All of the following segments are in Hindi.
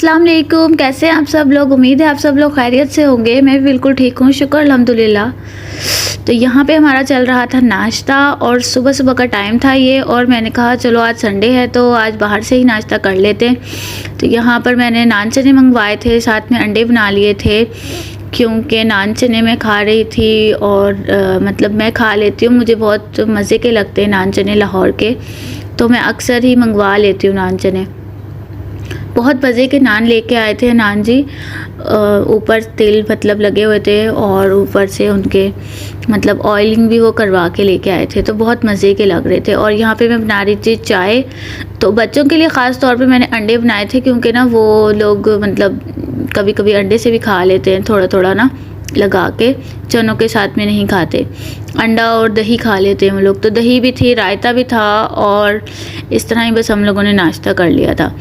अस्सलाम वालेकुम। कैसे हैं आप सब लोग? उम्मीद है आप सब लोग खैरियत से होंगे। मैं भी बिल्कुल ठीक हूँ, शुक्र अल्हम्दुलिल्लाह। तो यहाँ पे हमारा चल रहा था नाश्ता और सुबह सुबह का टाइम था ये, और मैंने कहा चलो आज संडे है तो आज बाहर से ही नाश्ता कर लेते हैं। तो यहाँ पर मैंने नान चने मंगवाए थे, साथ में अंडे बना लिए थे, क्योंकि नान चने मैं खा रही थी और मतलब मैं खा लेती हूँ, मुझे बहुत मज़े के लगते हैं नान चने लाहौर के, तो मैं अक्सर ही मंगवा लेती हूँ नान चने। बहुत मज़े के नान लेके आए थे नान जी, ऊपर तेल मतलब लगे हुए थे और ऊपर से उनके मतलब ऑयलिंग भी वो करवा के लेके आए थे, तो बहुत मज़े के लग रहे थे। और यहाँ पे मैं बना रही थी चाय। तो बच्चों के लिए ख़ास तौर पे मैंने अंडे बनाए थे, क्योंकि ना वो लोग मतलब कभी कभी अंडे से भी खा लेते हैं, थोड़ा थोड़ा ना लगा के, चनों के साथ में नहीं खाते। अंडा और दही खा लेते हैं वो लोग, तो दही भी थी, रायता भी था, और इस तरह ही बस हम लोगों ने नाश्ता कर लिया था।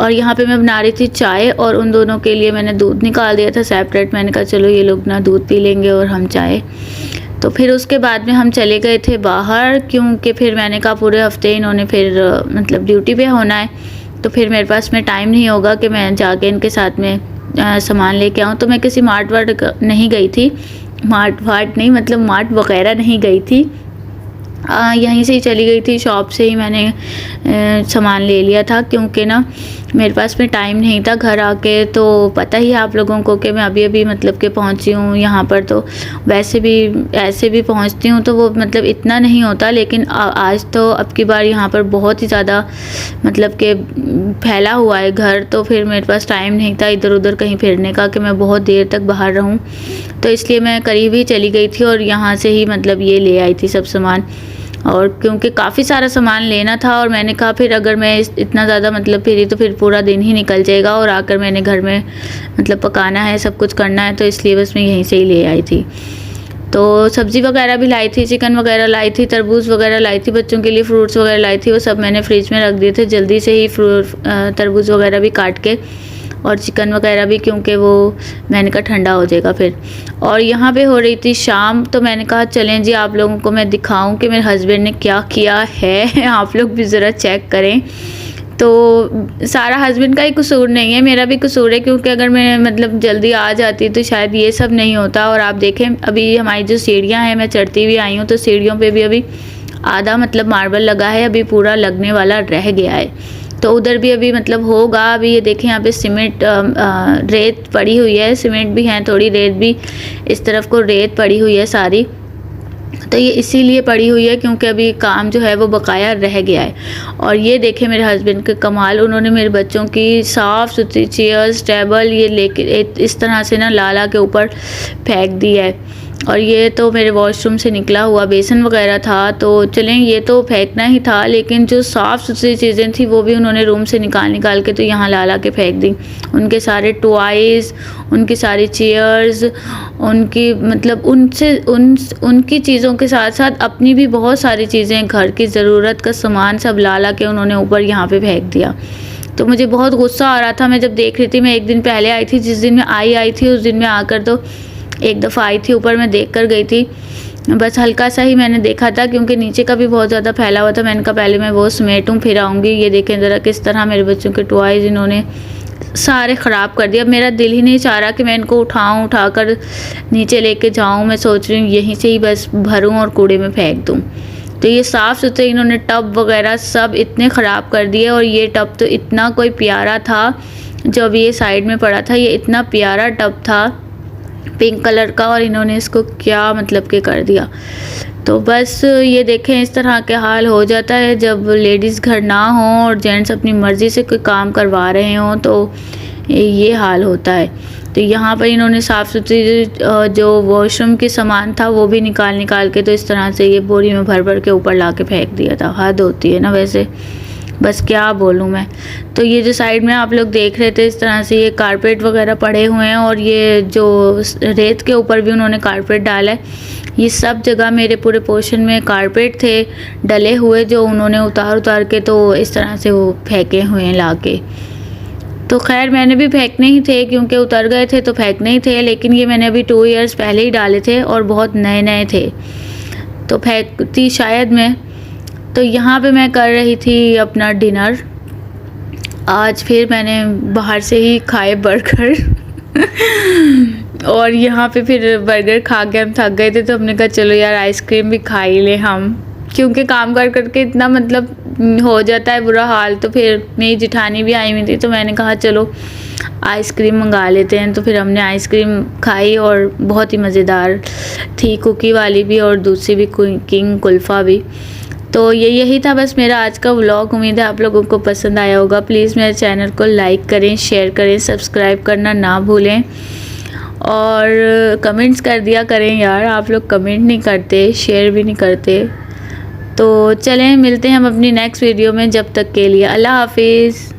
और यहाँ पे मैं बना रही थी चाय, और उन दोनों के लिए मैंने दूध निकाल दिया था सेपरेट। मैंने कहा चलो ये लोग ना दूध पी लेंगे और हम चाय। तो फिर उसके बाद में हम चले गए थे बाहर, क्योंकि फिर मैंने कहा पूरे हफ्ते इन्होंने फिर मतलब ड्यूटी पे होना है, तो फिर मेरे पास में टाइम नहीं होगा कि मैं जाके इनके साथ में सामान लेके आऊँ। तो मैं किसी मार्ट वार्ट नहीं गई थी, मार्ट वार्ट नहीं मतलब मार्ट वगैरह नहीं गई थी, यहीं से ही चली गई थी, शॉप से ही मैंने सामान ले लिया था, क्योंकि ना मेरे पास में टाइम नहीं था घर आके। तो पता ही है आप लोगों को कि मैं अभी अभी मतलब कि पहुंची हूँ यहाँ पर, तो वैसे भी ऐसे भी पहुंचती हूँ तो वो मतलब इतना नहीं होता, लेकिन आज तो अब की बार यहाँ पर बहुत ही ज़्यादा मतलब कि फैला हुआ है घर, तो फिर मेरे पास टाइम नहीं था इधर उधर कहीं फिरने का कि मैं बहुत देर तक बाहर रहूँ, तो इसलिए मैं करीब ही चली गई थी और यहाँ से ही मतलब ये ले आई थी सब सामान। और क्योंकि काफ़ी सारा सामान लेना था, और मैंने कहा फिर अगर मैं इतना ज़्यादा मतलब फिरी तो फिर पूरा दिन ही निकल जाएगा, और आकर मैंने घर में मतलब पकाना है, सब कुछ करना है, तो इसलिए बस मैं यहीं से ही ले आई थी। तो सब्ज़ी वगैरह भी लाई थी, चिकन वगैरह लाई थी, तरबूज वगैरह लाई थी, बच्चों के लिए फ्रूट्स वगैरह लाई थी, वो सब मैंने फ्रिज में रख दिए थे जल्दी से ही, तरबूज वगैरह भी काट के, और चिकन वगैरह भी, क्योंकि वो मैंने कहा ठंडा हो जाएगा फिर। और यहाँ पे हो रही थी शाम, तो मैंने कहा चलें जी आप लोगों को मैं दिखाऊं कि मेरे हस्बैंड ने क्या किया है आप लोग भी ज़रा चेक करें। तो सारा हस्बैंड का ही कसूर नहीं है, मेरा भी कसूर है, क्योंकि अगर मैं मतलब जल्दी आ जाती तो शायद ये सब नहीं होता। और आप देखें अभी हमारी जो सीढ़ियाँ हैं, मैं चढ़ती हुई आई हूँ, तो सीढ़ियों पे भी अभी आधा मतलब मार्बल लगा है, अभी पूरा लगने वाला रह गया है, तो उधर भी अभी मतलब होगा। अभी ये देखें यहाँ पे सीमेंट रेत पड़ी हुई है, सीमेंट भी है थोड़ी, रेत भी, इस तरफ को रेत पड़ी हुई है सारी, तो ये इसीलिए पड़ी हुई है क्योंकि अभी काम जो है वो बकाया रह गया है। और ये देखें मेरे हस्बैंड के कमाल, उन्होंने मेरे बच्चों की साफ़ सुथरी चेयर्स टेबल ये लेके इस तरह से ना लाला के ऊपर फेंक दी है। और ये तो मेरे वॉशरूम से निकला हुआ बेसन वगैरह था, तो चलें ये तो फेंकना ही था, लेकिन जो साफ़ सुथरी चीज़ें थी वो भी उन्होंने रूम से निकाल के तो यहाँ ला के फेंक दी। उनके सारे टॉयज़, उनकी सारी चेयर्स, उनकी मतलब उनकी चीज़ों के साथ साथ अपनी भी बहुत सारी चीज़ें, घर की ज़रूरत का सामान सब ला के उन्होंने ऊपर यहाँ पे फेंक दिया। तो मुझे बहुत गुस्सा आ रहा था, मैं जब देख रही थी, मैं एक दिन पहले आई थी, जिस दिन मैं आई थी उस दिन में आकर तो एक दफ़ा आई थी, ऊपर मैं देख कर गई थी, बस हल्का सा ही मैंने देखा था, क्योंकि नीचे का भी बहुत ज़्यादा फैला हुआ था। मैंने कहा पहले मैं वो समेटूँ फिर आऊँगी। ये देखें ज़रा किस तरह मेरे बच्चों के टॉयज़ इन्होंने सारे ख़राब कर दिया। अब मेरा दिल ही नहीं चाह रहा कि मैं इनको उठाकर नीचे लेके जाऊँ, मैं सोच रही हूँ यहीं से ही बस भरूँ और कूड़े में फेंक दूँ। तो ये साफ़ सुथरे इन्होंने टब वगैरह सब इतने ख़राब कर दिए। और ये टब तो इतना कोई प्यारा था जो अभी ये साइड में पड़ा था, ये इतना प्यारा टब था पिंक कलर का, और इन्होंने इसको क्या मतलब के कर दिया। तो बस ये देखें इस तरह के हाल हो जाता है जब लेडीज़ घर ना हो और जेंट्स अपनी मर्ज़ी से कोई काम करवा रहे हों, तो ये हाल होता है। तो यहाँ पर इन्होंने साफ़ सुथरी जो वॉशरूम के सामान था वो भी निकाल के तो इस तरह से ये बोरी में भर के ऊपर ला के फेंक दिया था। हद होती है ना वैसे, बस क्या बोलूँ मैं। तो ये जो साइड में आप लोग देख रहे थे इस तरह से ये कारपेट वगैरह पड़े हुए हैं, और ये जो रेत के ऊपर भी उन्होंने कारपेट डाला है। ये सब जगह मेरे पूरे पोर्शन में कारपेट थे डले हुए, जो उन्होंने उतार के तो इस तरह से वो फेंके हुए हैं ला के। तो खैर मैंने भी फेंकने ही थे, क्योंकि उतर गए थे तो फेंकने ही थे, लेकिन ये मैंने अभी 2 ईयर्स पहले ही डाले थे और बहुत नए थे, तो फेंकती शायद मैं। तो यहाँ पे मैं कर रही थी अपना डिनर, आज फिर मैंने बाहर से ही खाए बर्गर और यहाँ पे फिर बर्गर खा के हम थक गए थे, तो हमने कहा चलो यार आइसक्रीम भी खा ही ले हम, क्योंकि काम कर करके इतना मतलब हो जाता है बुरा हाल। तो फिर मेरी जिठानी भी आई हुई थी, तो मैंने कहा चलो आइसक्रीम मंगा लेते हैं। तो फिर हमने आइसक्रीम खाई और बहुत ही मज़ेदार थी, कुकी वाली भी और दूसरी भी किंग कुल्फ़ा भी। तो यही था बस मेरा आज का व्लॉग। उम्मीद है आप लोगों को पसंद आया होगा। प्लीज़ मेरे चैनल को लाइक करें, शेयर करें, सब्सक्राइब करना ना भूलें और कमेंट्स कर दिया करें यार, आप लोग कमेंट नहीं करते, शेयर भी नहीं करते। तो चलें मिलते हैं हम अपनी नेक्स्ट वीडियो में, जब तक के लिए अल्लाह हाफिज़।